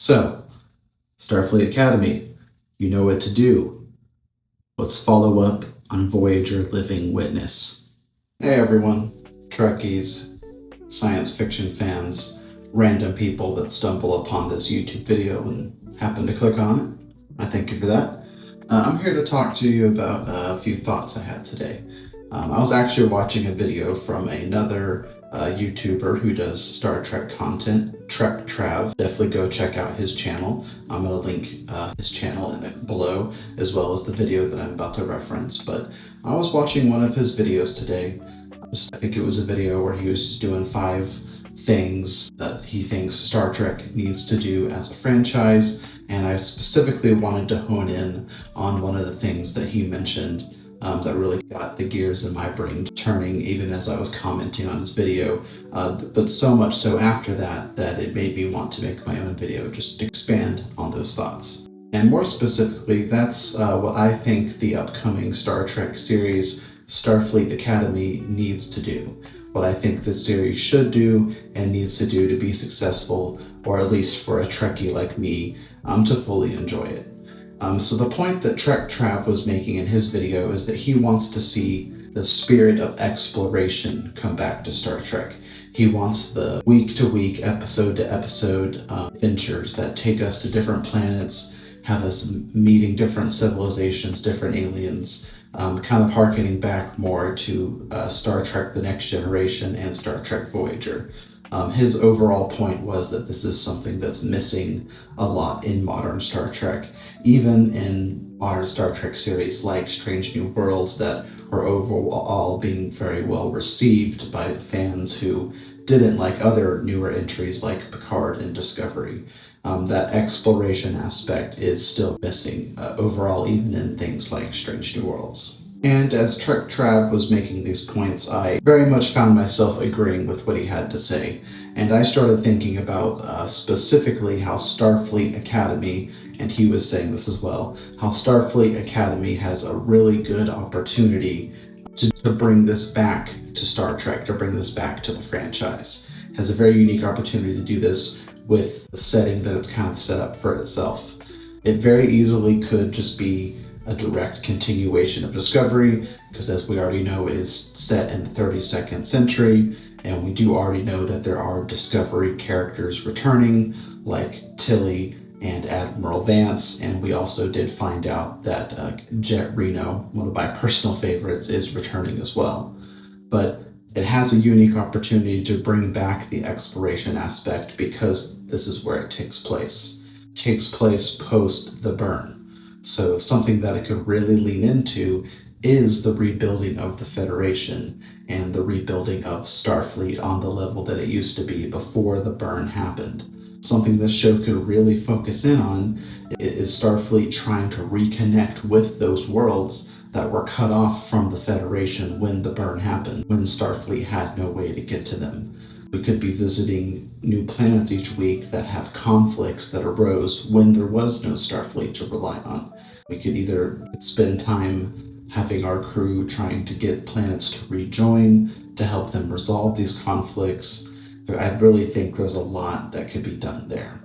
So, Starfleet Academy, you know what to do. Let's follow up on Voyager Living Witness. Hey everyone, Trekkies, science fiction fans, random people that stumble upon this YouTube video and happen to click on it. I thank you for that. I'm here to talk to you about a few thoughts I had today. I was actually watching a video from another YouTuber who does Star Trek content, Trek Trav. Definitely go check out his channel. I'm going to link his channel below, as well as the video that I'm about to reference. But I was watching one of his videos today. I think it was a video where he was just doing 5 things that he thinks Star Trek needs to do as a franchise. And I specifically wanted to hone in on one of the things that he mentioned that really got the gears in my brain turning even as I was commenting on his video. But so much so after that it made me want to make my own video just to expand on those thoughts. And more specifically, that's what I think the upcoming Star Trek series, Starfleet Academy, needs to do. What I think this series should do and needs to do to be successful, or at least for a Trekkie like me, to fully enjoy it. So the point that Trek Trav was making in his video is that he wants to see the spirit of exploration come back to Star Trek. He wants the week-to-week, episode-to-episode adventures that take us to different planets, have us meeting different civilizations, different aliens, kind of hearkening back more to Star Trek The Next Generation and Star Trek Voyager. His overall point was that this is something that's missing a lot in modern Star Trek, even in modern Star Trek series like Strange New Worlds that are overall being very well received by fans who didn't like other newer entries like Picard and Discovery. That exploration aspect is still missing overall, even in things like Strange New Worlds. And as Trek Trav was making these points, I very much found myself agreeing with what he had to say. And I started thinking about specifically how Starfleet Academy, and he was saying this as well, how Starfleet Academy has a really good opportunity to bring this back to Star Trek, to bring this back to the franchise. It has a very unique opportunity to do this with the setting that it's kind of set up for itself. It very easily could just be a direct continuation of Discovery, because as we already know, it is set in the 32nd century, and we do already know that there are Discovery characters returning, like Tilly and Admiral Vance, and we also did find out that Jet Reno, one of my personal favorites, is returning as well. But it has a unique opportunity to bring back the exploration aspect because this is where it takes place. It takes place post the burn. So something that it could really lean into is the rebuilding of the Federation and the rebuilding of Starfleet on the level that it used to be before the burn happened. Something this show could really focus in on is Starfleet trying to reconnect with those worlds that were cut off from the Federation when the burn happened, when Starfleet had no way to get to them. We could be visiting new planets each week that have conflicts that arose when there was no Starfleet to rely on. We could either spend time having our crew trying to get planets to rejoin, to help them resolve these conflicts. I really think there's a lot that could be done there.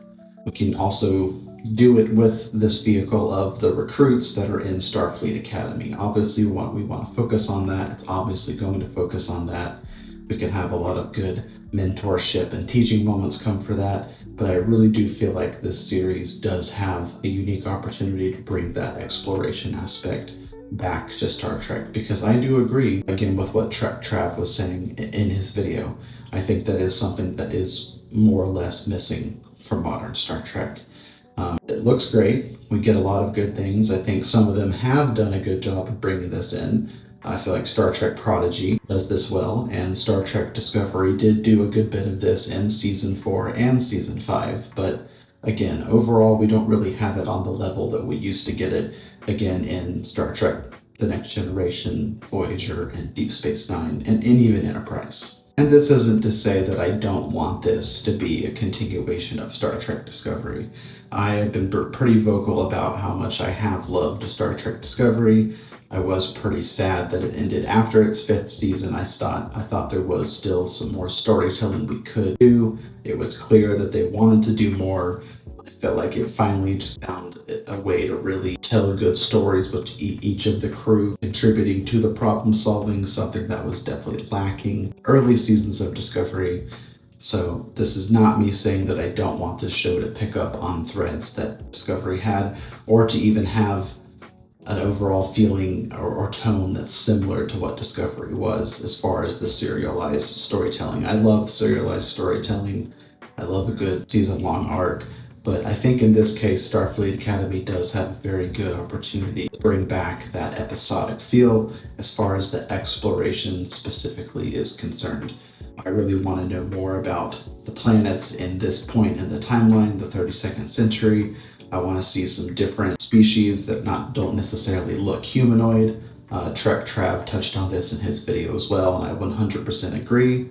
We can also do it with this vehicle of the recruits that are in Starfleet Academy. Obviously, we want to focus on that. It's obviously going to focus on that. We can have a lot of good mentorship and teaching moments come for that, but I really do feel like this series does have a unique opportunity to bring that exploration aspect back to Star Trek, because I do agree, again, with what Trek Trav was saying in his video. I think that is something that is more or less missing from modern Star Trek. It looks great. We get a lot of good things. I think some of them have done a good job of bringing this in. I feel like Star Trek Prodigy does this well, and Star Trek Discovery did do a good bit of this in Season 4 and Season 5, but again, overall, we don't really have it on the level that we used to get it, again, in Star Trek The Next Generation, Voyager, and Deep Space Nine, and even Enterprise. And this isn't to say that I don't want this to be a continuation of Star Trek Discovery. I have been pretty vocal about how much I have loved Star Trek Discovery. I was pretty sad that it ended after its 5th season. I thought there was still some more storytelling we could do. It was clear that they wanted to do more. I felt like it finally just found a way to really tell good stories with each of the crew contributing to the problem solving, something that was definitely lacking early seasons of Discovery. So this is not me saying that I don't want this show to pick up on threads that Discovery had, or to even have an overall feeling or tone that's similar to what Discovery was as far as the serialized storytelling. I love serialized storytelling. I love a good season-long arc. But I think in this case, Starfleet Academy does have a very good opportunity to bring back that episodic feel as far as the exploration specifically is concerned. I really want to know more about the planets in this point in the timeline, the 32nd century. I want to see some different species that don't necessarily look humanoid. Trek Trav touched on this in his video as well, and I 100% agree.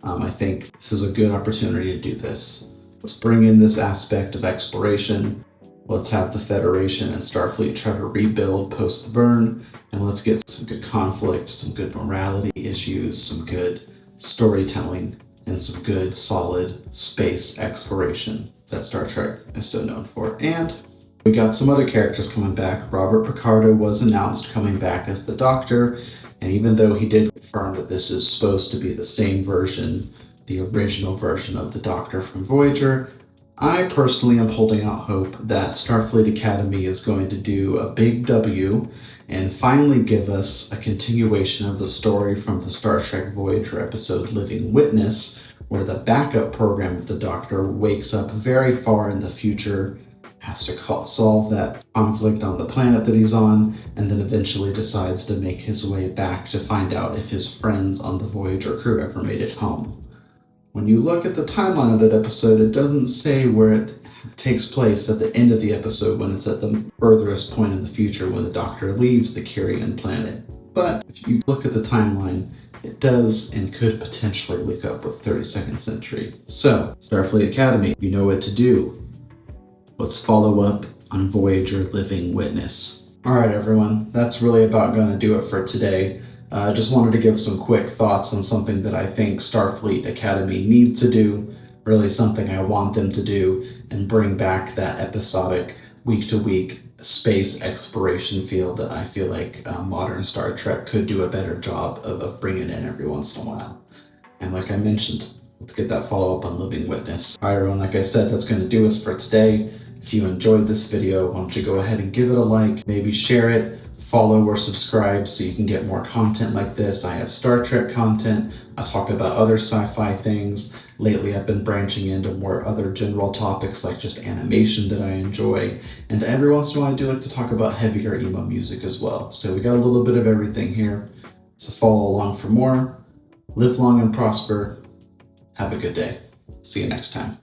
I think this is a good opportunity to do this. Let's bring in this aspect of exploration. Let's have the Federation and Starfleet try to rebuild post the burn, and let's get some good conflict, some good morality issues, some good storytelling, and some good solid space exploration that Star Trek is so known for. And we got some other characters coming back. Robert Picardo was announced coming back as the Doctor, and even though he did confirm that this is supposed to be the same version, the original version of the Doctor from Voyager, I personally am holding out hope that Starfleet Academy is going to do a big W and finally give us a continuation of the story from the Star Trek Voyager episode Living Witness, where the backup program of the Doctor wakes up very far in the future, has to solve that conflict on the planet that he's on, and then eventually decides to make his way back to find out if his friends on the Voyager crew ever made it home. When you look at the timeline of that episode, it doesn't say where it takes place at the end of the episode when it's at the furthest point in the future when the Doctor leaves the Kyrian planet. But if you look at the timeline, it does and could potentially link up with 32nd century. So, Starfleet Academy, you know what to do. Let's follow up on Voyager Living Witness. Alright everyone, that's really about going to do it for today. I just wanted to give some quick thoughts on something that I think Starfleet Academy needs to do, really something I want them to do, and bring back that episodic, week-to-week space exploration field that I feel like modern Star Trek could do a better job of bringing in every once in a while. And like I mentioned, let's get that follow-up on Living Witness. Alright everyone, like I said, that's going to do us for today. If you enjoyed this video, why don't you go ahead and give it a like, maybe share it, follow or subscribe so you can get more content like this. I have Star Trek content. I talk about other sci-fi things. Lately, I've been branching into more other general topics like just animation that I enjoy. And every once in a while, I do like to talk about heavier emo music as well. So we got a little bit of everything here. So follow along for more. Live long and prosper. Have a good day. See you next time.